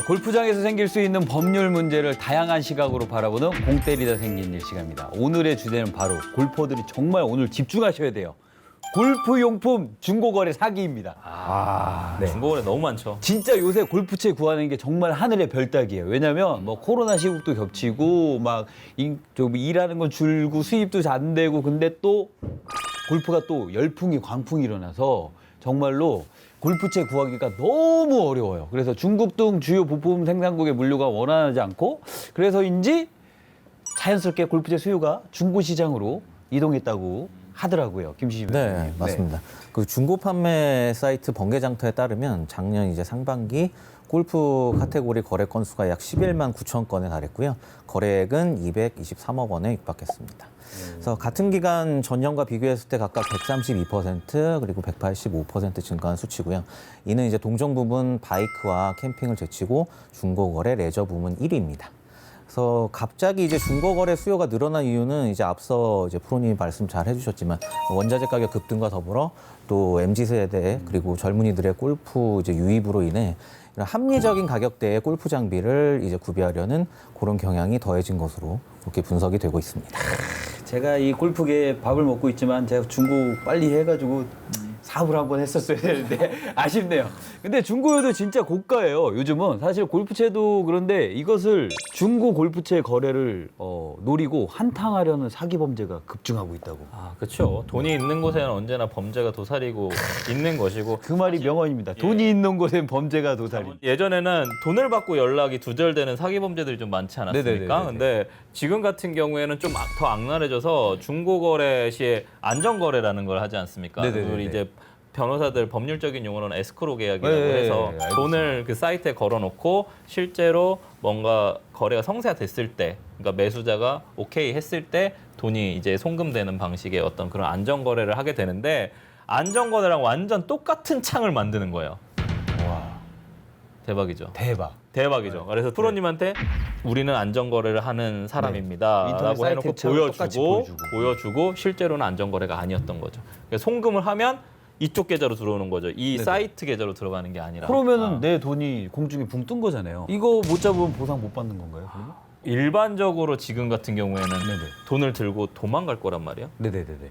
골프장에서 생길 수 있는 법률 문제를 다양한 시각으로 바라보는 공 때리다 생긴 일 시간입니다. 오늘의 주제는 바로 골퍼들이 정말 오늘 집중하셔야 돼요. 골프용품 중고거래 사기입니다. 네. 중고거래 너무 많죠. 진짜 요새 골프채 구하는 게 정말 하늘의 별따기예요. 왜냐면 뭐 코로나 시국도 겹치고 막 좀 일하는 건 줄고 수입도 잘 안 되고 근데 또 골프가 또 열풍이 광풍이 일어나서 정말로 골프채 구하기가 너무 어려워요. 그래서 중국 등 주요 부품 생산국의 물류가 원활하지 않고 그래서인지 자연스럽게 골프채 수요가 중고 시장으로 이동했다고 하더라고요. 김시진 네, 변호사님. 맞습니다. 그 중고 판매 사이트 번개장터에 따르면 작년 이제 상반기 골프 카테고리 거래 건수가 약 11만 9천 건에 달했고요. 거래액은 223억 원에 육박했습니다. 그래서 같은 기간 전년과 비교했을 때 각각 132% 그리고 185% 증가한 수치고요. 이는 이제 동종 부문 바이크와 캠핑을 제치고 중고 거래 레저 부문 1위입니다. 그래서 갑자기 이제 중고 거래 수요가 늘어난 이유는 이제 앞서 이제 프로님이 말씀 잘 해주셨지만 원자재 가격 급등과 더불어 또 MZ 세대 그리고 젊은이들의 골프 이제 유입으로 인해 이런 합리적인 가격대의 골프 장비를 이제 구비하려는 그런 경향이 더해진 것으로 그렇게 분석이 되고 있습니다. 제가 이 골프계에 밥을 먹고 있지만 제가 중고 빨리 해가지고 사업을 한번 했었어야 되는데 아쉽네요. 근데 중고여도 진짜 고가예요. 요즘은 사실 골프채도 그런데 이것을 중고 골프채 거래를 노리고 한탕하려는 사기 범죄가 급증하고 있다고. 아, 그렇죠. 돈이 있는 곳에는 언제나 범죄가 도사리고 있는 것이고. 그 말이 명언입니다. 돈이 있는 곳엔 범죄가 도사리. 예전에는 돈을 받고 연락이 두절되는 사기 범죄들이 좀 많지 않았습니까? 네네네네. 근데 지금 같은 경우에는 좀 더 악랄해져서 중고 거래 시에 안전 거래라는 걸 하지 않습니까? 네네네네. 우리 이제 변호사들 법률적인 용어로는 에스크로 계약이라고 네, 해서 알겠습니다. 돈을 그 사이트에 걸어놓고 실제로 뭔가 거래가 성사가 됐을 때, 그러니까 매수자가 오케이 했을 때 돈이 이제 송금되는 방식의 어떤 그런 안전 거래를 하게 되는데 안전 거래랑 완전 똑같은 창을 만드는 거예요. 와, 대박이죠. 대박. 대박이죠. 그래서 프로님한테 우리는 안전거래를 하는 사람입니다. 인터넷 라고 해놓고 사이트처럼 똑같이 보여주고 실제로는 안전거래가 아니었던 거죠. 그러니까 송금을 하면 이쪽 계좌로 들어오는 거죠. 이 사이트 계좌로 들어가는 게 아니라. 그러면은 내 돈이 공중에 붕 뜬 거잖아요. 이거 못 잡으면 보상 못 받는 건가요? 그러면? 일반적으로 지금 같은 경우에는 네네. 돈을 들고 도망갈 거란 말이에요. 네네네네.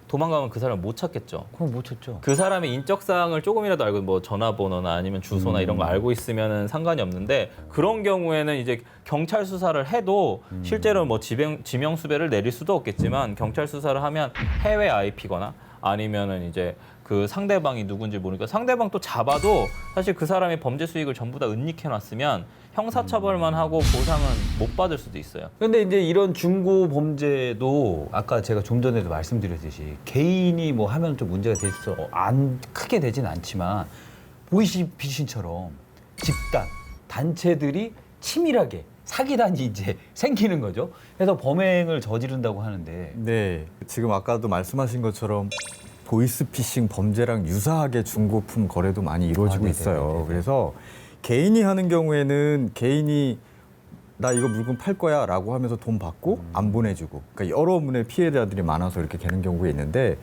도망가면 그 사람을 못 찾겠죠. 그럼 못 쳤죠. 그 사람의 인적 사항을 조금이라도 알고 뭐 전화번호나 아니면 주소나 이런 거 알고 있으면은 상관이 없는데 그런 경우에는 이제 경찰 수사를 해도 실제로 뭐 지명 수배를 내릴 수도 없겠지만 경찰 수사를 하면 해외 IP거나 아니면은 이제 그 상대방이 누군지 모르니까 상대방 또 잡아도 사실 그 사람이 범죄 수익을 전부 다 은닉해 놨으면 형사처벌만 하고 보상은 못 받을 수도 있어요. 근데 이제 이런 중고 범죄도 아까 제가 좀 전에도 말씀드렸듯이 개인이 뭐 하면 좀 문제가 될 수 안 크게 되진 않지만 보이시피싱처럼 집단, 단체들이 치밀하게 사기단이 이제 생기는 거죠. 그래서 범행을 저지른다고 하는데 네, 지금 아까도 말씀하신 것처럼 보이스피싱 범죄랑 유사하게 중고품 거래도 많이 이루어지고 네네네네. 있어요. 그래서 개인이 하는 경우에는 개인이 나 이거 물건 팔 거야 라고 하면서 돈 받고 안 보내주고 그러니까 여러 분의 피해자들이 많아서 이렇게 되는 경우가 있는데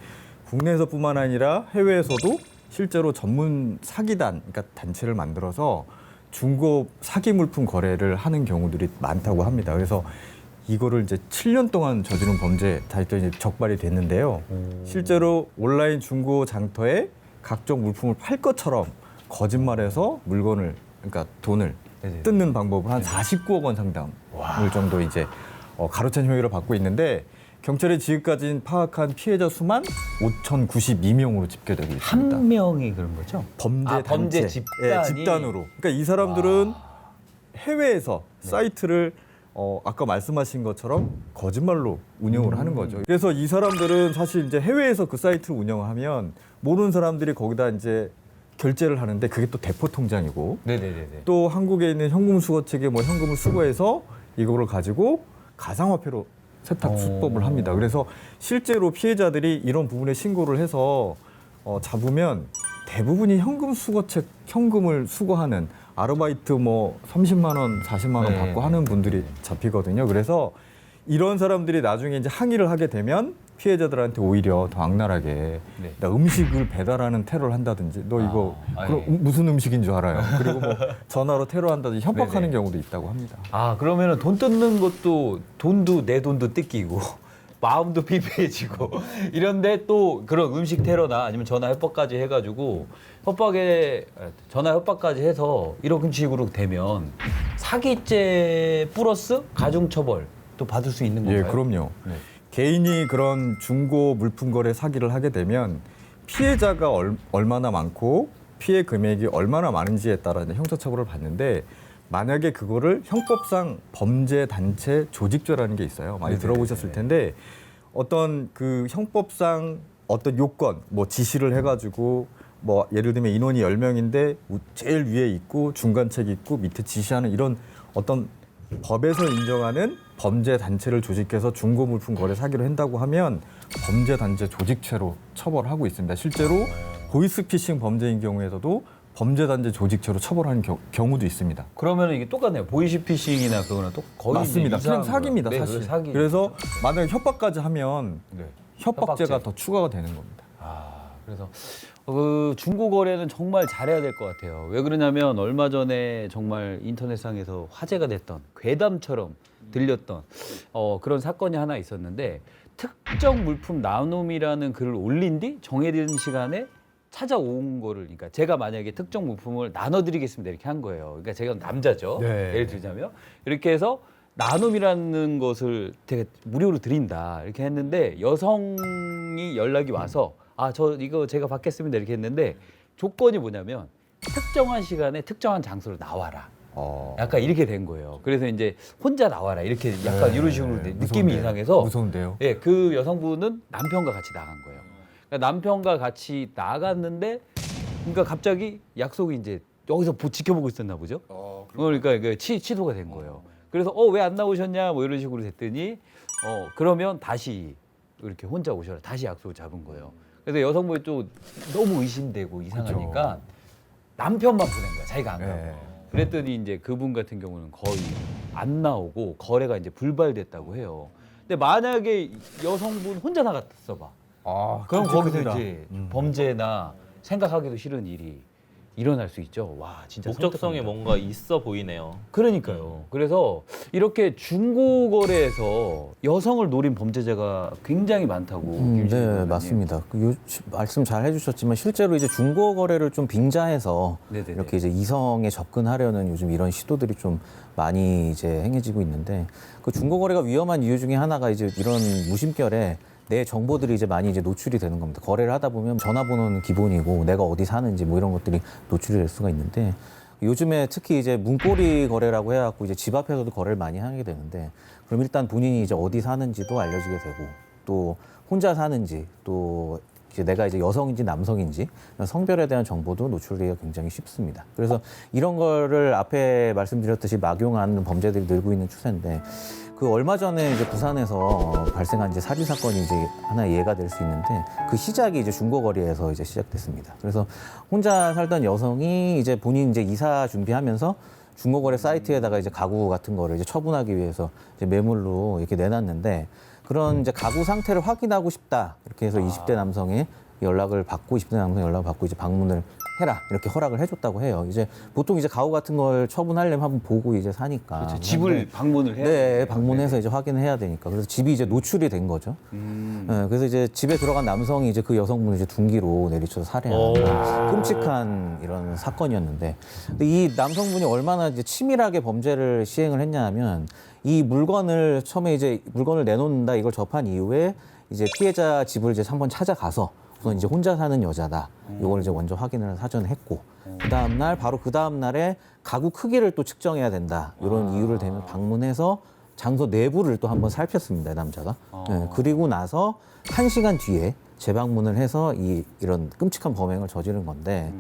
국내에서뿐만 아니라 해외에서도 실제로 전문 사기단, 그러니까 단체를 만들어서 중고 사기 물품 거래를 하는 경우들이 많다고 합니다. 그래서 이거를 이제 7년 동안 저지른 범죄 다시 이제 적발이 됐는데요. 실제로 온라인 중고 장터에 각종 물품을 팔 것처럼 거짓말해서 물건을 그러니까 돈을 네네. 뜯는 방법을 한 49억 원 상당을 정도 이제 가로챈 혐의를 받고 있는데 경찰이 지금까지 파악한 피해자 수만 5,092명으로 집계되고 있습니다. 한 명이 그런 거죠? 범죄 아, 범죄 단체, 집단이? 집단으로. 그러니까 이 사람들은 해외에서 사이트를 아까 말씀하신 것처럼 거짓말로 운영을 하는 거죠. 그래서 이 사람들은 사실 이제 해외에서 그 사이트를 운영하면 모르는 사람들이 거기다 이제 결제를 하는데 그게 또 대포 통장이고 네네네네. 또 한국에 있는 현금 수거 측에 뭐 현금을 수거해서 이거를 가지고 가상화폐로 세탁 수법을 합니다. 그래서 실제로 피해자들이 이런 부분에 신고를 해서 잡으면 대부분이 현금 수거책 현금을 수거하는 아르바이트 뭐 30만 원, 40만 원 받고 하는 분들이 잡히거든요. 그래서 이런 사람들이 나중에 이제 항의를 하게 되면 피해자들한테 오히려 더 악랄하게 네. 나 음식을 배달하는 테러를 한다든지 너 이거 그럼 예. 무슨 음식인 줄 알아요. 그리고 뭐 전화로 테러한다든지 협박하는 네네. 경우도 있다고 합니다. 아, 그러면은 돈 뜯는 것도 내 돈도 뜯기고 마음도 피폐해지고 이런데 또 그런 음식 테러나 아니면 전화 협박까지 해가지고 전화 협박까지 해서 이런 식으로 되면 사기죄 플러스 가중처벌 또 받을 수 있는 건가요? 예, 그럼요. 네. 개인이 그런 중고 물품 거래 사기를 하게 되면 피해자가 얼마나 많고 피해 금액이 얼마나 많은지에 따라 이제 형사처벌을 받는데 만약에 그거를 형법상 범죄단체 조직죄라는 게 있어요. 많이 들어보셨을 텐데 어떤 그 형법상 어떤 요건, 뭐 지시를 해가지고 뭐 예를 들면 인원이 10명인데 제일 위에 있고 중간책 있고 밑에 지시하는 이런 어떤 법에서 인정하는 범죄단체를 조직해서 중고물품 거래 사기를 한다고 하면 범죄단체 조직죄로 처벌하고 있습니다. 실제로 보이스피싱 범죄인 경우에서도 범죄단체 조직죄로 처벌하는 경우도 있습니다. 그러면 이게 똑같네요. 보이스피싱이나 그거는 또 거의 맞습니다. 이제 그냥 이상한 사기입니다, 거예요. 사실. 네, 사기. 그래서 만약에 협박까지 하면 네. 협박죄가 협박죄. 더 추가가 되는 겁니다. 아, 그래서 그 중고 거래는 정말 잘해야 될 것 같아요. 왜 그러냐면 얼마 전에 정말 인터넷상에서 화제가 됐던 괴담처럼 들렸던 그런 사건이 하나 있었는데 특정 물품 나눔이라는 글을 올린 뒤 정해진 시간에 찾아온 거를 그러니까 제가 만약에 특정 물품을 나눠드리겠습니다 이렇게 한 거예요. 그러니까 제가 남자죠. 네. 예를 들자면 이렇게 해서 나눔이라는 것을 되게 무료로 드린다 이렇게 했는데 여성이 연락이 와서 저 이거 제가 받겠습니다 이렇게 했는데 조건이 뭐냐면 특정한 시간에 특정한 장소로 나와라. 약간 이렇게 된 거예요. 그래서 이제 혼자 나와라 이렇게 약간 이런 식으로 느낌이 무서운데요. 이상해서 무서운데요. 예, 그 여성분은 남편과 같이 나간 거예요. 그러니까 남편과 같이 나갔는데, 그러니까 갑자기 약속이 이제 여기서 지켜보고 있었나 보죠. 그러니까 취소가 된 거예요. 그래서 왜 안 나오셨냐 뭐 이런 식으로 됐더니 그러면 다시 이렇게 혼자 오셔라 다시 약속을 잡은 거예요. 그래서 여성분이 또 너무 의심되고 이상하니까 남편만 보낸 거야. 자기가 안 가고. 네. 그랬더니 이제 그분 같은 경우는 거의 안 나오고 거래가 이제 불발됐다고 해요. 근데 만약에 여성분 혼자 나갔어 봐. 그럼 거기서 끔찍합니다. 이제 범죄나 생각하기도 싫은 일이 일어날 수 있죠. 와, 진짜 목적성이 섬뜩합니다. 뭔가 있어 보이네요. 그러니까요. 그래서 이렇게 중고 거래에서 여성을 노린 범죄자가 굉장히 많다고. 김신혜 네, 변호사님. 맞습니다. 말씀 잘 해주셨지만 실제로 이제 중고 거래를 좀 빙자해서 네네네. 이렇게 이제 이성에 접근하려는 요즘 이런 시도들이 좀 많이 이제 행해지고 있는데 그 중고 거래가 위험한 이유 중에 하나가 이제 이런 무심결에 내 정보들이 이제 많이 이제 노출이 되는 겁니다. 거래를 하다 보면 전화번호는 기본이고 내가 어디 사는지 뭐 이런 것들이 노출이 될 수가 있는데 요즘에 특히 이제 문고리 거래라고 해갖고 이제 집 앞에서도 거래를 많이 하게 되는데 그럼 일단 본인이 이제 어디 사는지도 알려지게 되고 또 혼자 사는지 또 이제 내가 이제 여성인지 남성인지 성별에 대한 정보도 노출되기가 굉장히 쉽습니다. 그래서 이런 거를 앞에 말씀드렸듯이 막용하는 범죄들이 늘고 있는 추세인데 그 얼마 전에 이제 부산에서 발생한 이제 살인 사건이 이제 하나의 예가 될 수 있는데 그 시작이 이제 중고거리에서 이제 시작됐습니다. 그래서 혼자 살던 여성이 이제 본인 이제 이사 준비하면서 중고거래 사이트에다가 이제 가구 같은 거를 이제 처분하기 위해서 이제 매물로 이렇게 내놨는데 그런 이제 가구 상태를 확인하고 싶다 이렇게 해서 20대 남성의 연락을 받고 20대 남성 연락을 받고 이제 방문을 해라 이렇게 허락을 해줬다고 해요. 이제 보통 이제 가구 같은 걸 처분하려면 한번 보고 이제 사니까. 그렇죠. 집을 방문을 해야 네, 돼요. 방문해서 이제 확인을 해야 되니까. 그래서 집이 이제 노출이 된 거죠. 네, 그래서 이제 집에 들어간 남성이 이제 그 여성분을 이제 둔기로 내리쳐서 살해한 그런 끔찍한 이런 사건이었는데, 근데 이 남성분이 얼마나 이제 치밀하게 범죄를 시행을 했냐면 이 물건을 처음에 이제 물건을 내놓는다 이걸 접한 이후에 이제 피해자 집을 이제 한번 찾아가서 우선 이제 혼자 사는 여자다. 이걸 이제 먼저 확인을 사전에 했고, 그 다음 날 바로 그 다음 날에 가구 크기를 또 측정해야 된다. 이런 이유를 대면 방문해서 장소 내부를 또 한번 살폈습니다, 남자가. 네, 그리고 나서 1시간 뒤에 재방문을 해서 이런 끔찍한 범행을 저지른 건데,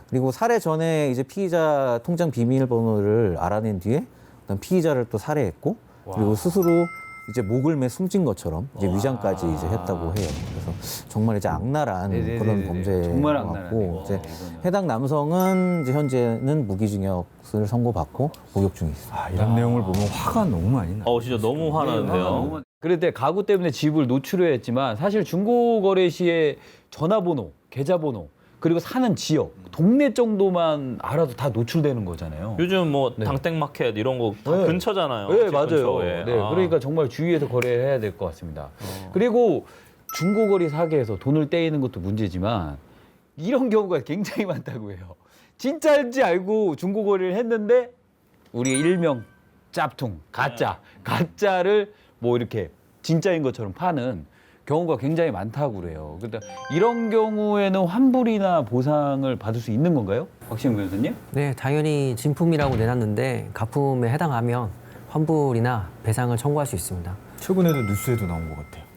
그리고 살해 전에 이제 피의자 통장 비밀번호를 알아낸 뒤에 그다음 피의자를 또 살해했고, 그리고 스스로 이제 목을 매 숨진 것처럼 이제 위장까지 이제 했다고 해요. 그래서 정말 이제 악랄한 네네네네. 그런 범죄인 정말 것 악랄하네요. 같고, 이제 이거는. 해당 남성은 이제 현재는 무기징역을 선고받고 복역 중에 있습니다. 이런 내용을 보면 화가 너무 많이 나. 진짜 너무 화나는데요. 너무 그럴 때 가구 때문에 집을 노출해야 했지만 사실 중고거래 시에 전화번호, 계좌번호, 그리고 사는 지역, 동네 정도만 알아도 다 노출되는 거잖아요. 요즘 뭐 당땡마켓 이런 거 다 네. 근처잖아요. 네, 집 맞아요. 근처에. 네, 그러니까 정말 주의해서 거래해야 될 것 같습니다. 그리고 중고거래 사기에서 돈을 떼이는 것도 문제지만 이런 경우가 굉장히 많다고 해요. 진짜인지 알고 중고거래를 했는데 우리 일명 짭퉁, 가짜를 뭐 이렇게 진짜인 것처럼 파는 경우가 굉장히 많다고 그래요. 그러니까 이런 경우에는 환불이나 보상을 받을 수 있는 건가요? 박시영 변호사님? 네, 당연히 진품이라고 내놨는데 가품에 해당하면 환불이나 배상을 청구할 수 있습니다. 최근에도 뉴스에도 나온 것 같아요.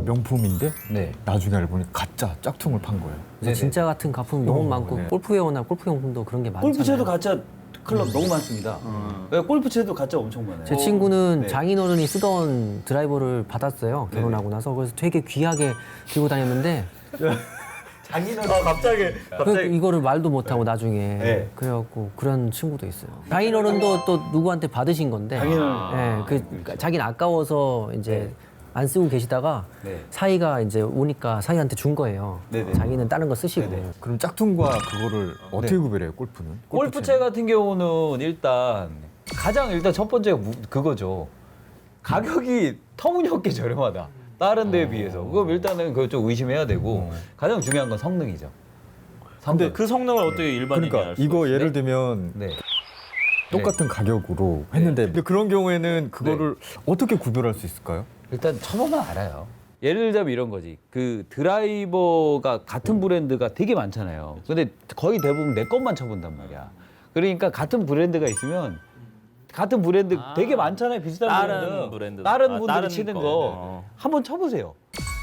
명품인데 네. 나중에 알고 보니 가짜 짝퉁을 판 거예요. 그래서 진짜 같은 가품 너무 많고 네. 골프웨어나 골프용품도 그런 게 많잖아요. 골프채도 가짜 클럽 너무 많습니다. 네, 골프채도 가짜 엄청 많아요. 제 친구는 네. 장인어른이 쓰던 드라이버를 받았어요. 결혼하고 나서. 그래서 되게 귀하게 들고 다녔는데 장인어른 그 이거를 말도 못하고 나중에 네. 그래갖고 그런 친구도 있어요. 장인어른도 또 누구한테 받으신 건데 장인어른. 그러니까 자기는 아까워서 이제 안 쓰고 계시다가 네. 사이가 이제 오니까 사이한테 준 거예요. 네네. 자기는 다른 거 쓰시고. 그럼 짝퉁과 그거를 어떻게 구별해요? 골프는? 골프채 같은 경우는 일단 가장 일단 첫 번째가 그거죠. 가격이 터무니없게 저렴하다. 다른 데에 비해서. 그럼 일단은 그걸 좀 의심해야 되고 가장 중요한 건 성능이죠. 성능. 그 성능을 어떻게 일반인이 그러니까 알 수가 이거 있어요? 예를 들면 네. 똑같은 가격으로 했는데 근데 그런 경우에는 그거를 어떻게 구별할 수 있을까요? 일단 쳐보면 알아요. 예를 들자면 이런 거지. 그 드라이버가 같은 브랜드가 되게 많잖아요. 근데 거의 대부분 내 것만 쳐본단 말이야. 그러니까 같은 브랜드가 있으면 같은 브랜드 되게 많잖아요. 비슷한 다른 브랜드. 브랜드. 다른 아, 분들이 다른 치는 거. 거 한번 쳐보세요.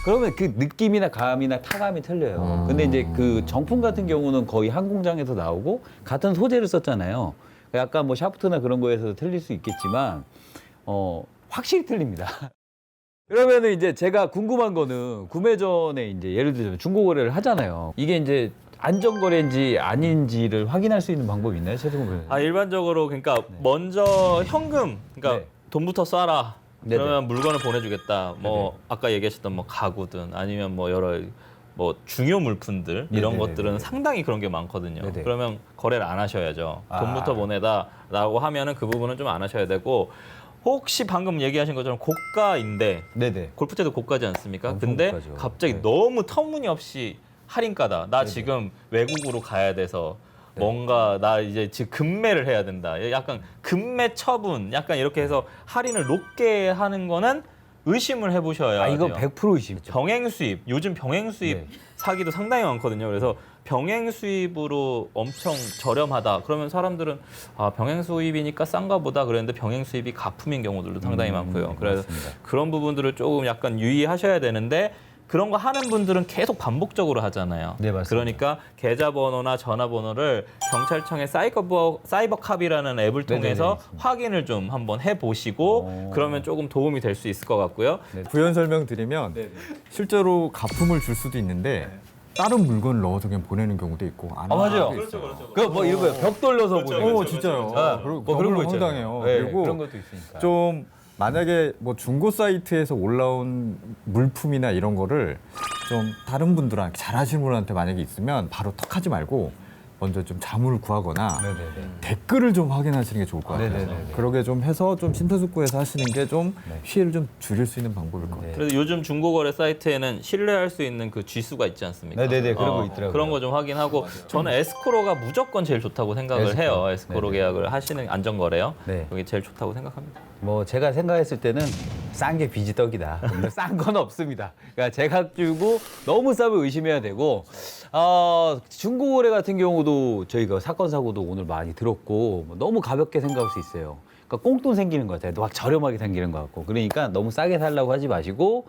그러면 그 느낌이나 감이나 타감이 틀려요. 근데 이제 그 정품 같은 경우는 거의 한 공장에서 나오고 같은 소재를 썼잖아요. 약간 뭐 샤프트나 그런 거에서 틀릴 수 있겠지만 확실히 틀립니다. 그러면은 이제 제가 궁금한 거는 구매 전에 이제 예를 들면 중고거래를 하잖아요. 이게 이제 안전거래인지 아닌지를 확인할 수 있는 방법이 있나요, 최승훈 변호사님? 아 일반적으로 그러니까 먼저 현금, 그러니까 네. 돈부터 쏴라. 네네. 그러면 물건을 보내주겠다. 뭐 아까 얘기하셨던 뭐 가구든 아니면 뭐 여러 뭐 중요 물품들 이런 네네네네. 것들은 상당히 그런 게 많거든요. 네네. 그러면 거래를 안 하셔야죠. 아. 돈부터 보내다라고 하면은 그 부분은 좀 안 하셔야 되고 혹시 방금 얘기하신 것처럼 고가인데 네네. 골프채도 고가지 않습니까? 엄청 근데 고가죠. 갑자기 네. 너무 터무니없이 할인가다. 나 지금 외국으로 가야 돼서 네. 뭔가 나 이제 지금 급매를 해야 된다. 약간 급매 처분, 약간 이렇게 해서 할인을 높게 하는 거는 의심을 해보셔야 아, 이건 돼요. 100% 의심이죠. 병행 수입, 요즘 병행 수입 네. 사기도 상당히 많거든요. 그래서 병행 수입으로 엄청 저렴하다. 그러면 사람들은 아, 병행 수입이니까 싼가 보다 그랬는데 병행 수입이 가품인 경우들도 상당히 많고요. 그래서 맞습니다. 그런 부분들을 조금 약간 유의하셔야 되는데 그런 거 하는 분들은 계속 반복적으로 하잖아요. 네, 맞습니다. 그러니까 계좌번호나 전화번호를 경찰청의 사이버캅이라는 앱을 통해서 네네네. 확인을 좀 한번 해보시고 그러면 조금 도움이 될 수 있을 것 같고요. 부연 설명드리면 실제로 가품을 줄 수도 있는데 다른 물건을 넣어서 그냥 보내는 경우도 있고 안 아, 맞아요. 하는 경우도 있어요. 그 뭐 이런 거요. 벽 돌려서 보내는 진짜요. 아, 그리고 뭐 그런 거 경우는 있잖아요. 황당해요. 네, 그리고 그런 것도 있으니까. 좀 만약에 뭐 중고 사이트에서 올라온 물품이나 이런 거를 좀 다른 분들한테 잘 하시는 분한테 만약에 있으면 바로 턱하지 말고 먼저 좀 자문을 구하거나 네네네. 댓글을 좀 확인하시는 게 좋을 것 같아요. 네네네네. 그러게 좀 해서 좀 심폐소생술에서 하시는 게 좀 피해를 좀 줄일 수 있는 방법일 것 같아요. 네. 그래서 요즘 중고거래 사이트에는 신뢰할 수 있는 그 쥐수가 있지 않습니까? 네네네, 그런 거 있더라고요. 그런 거 좀 확인하고 저는 에스크로가 무조건 제일 좋다고 생각을 에스크로. 해요. 에스크로 네네. 계약을 하시는 안전거래요. 네. 그게 제일 좋다고 생각합니다. 뭐 제가 생각했을 때는 싼 게 빚이 떡이다. 싼 건 없습니다. 그러니까 제가 주고 너무 싸면 의심해야 되고 중고거래 같은 경우도 저희가 사건 사고도 오늘 많이 들었고 너무 가볍게 생각할 수 있어요. 그러니까 꽁돈 생기는 것 같아요. 막 저렴하게 생기는 것 같고. 그러니까 너무 싸게 살라고 하지 마시고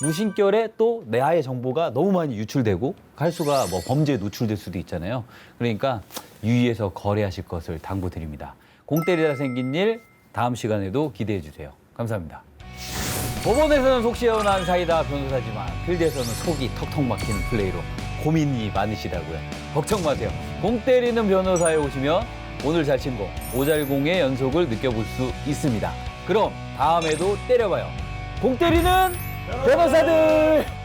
무심결에 또 내 아의 정보가 너무 많이 유출되고 갈수가 뭐 범죄에 노출될 수도 있잖아요. 그러니까 유의해서 거래하실 것을 당부드립니다. 공 때리다 생긴 일 다음 시간에도 기대해 주세요. 감사합니다. 법원에서는 속 시원한 사이다 변호사지만 필드에서는 속이 턱턱 막히는 플레이로 고민이 많으시다고요. 걱정 마세요. 공 때리는 변호사에 오시면 오늘 잘 친 거, 오잘공의 연속을 느껴볼 수 있습니다. 그럼 다음에도 때려봐요. 공 때리는 변호사들.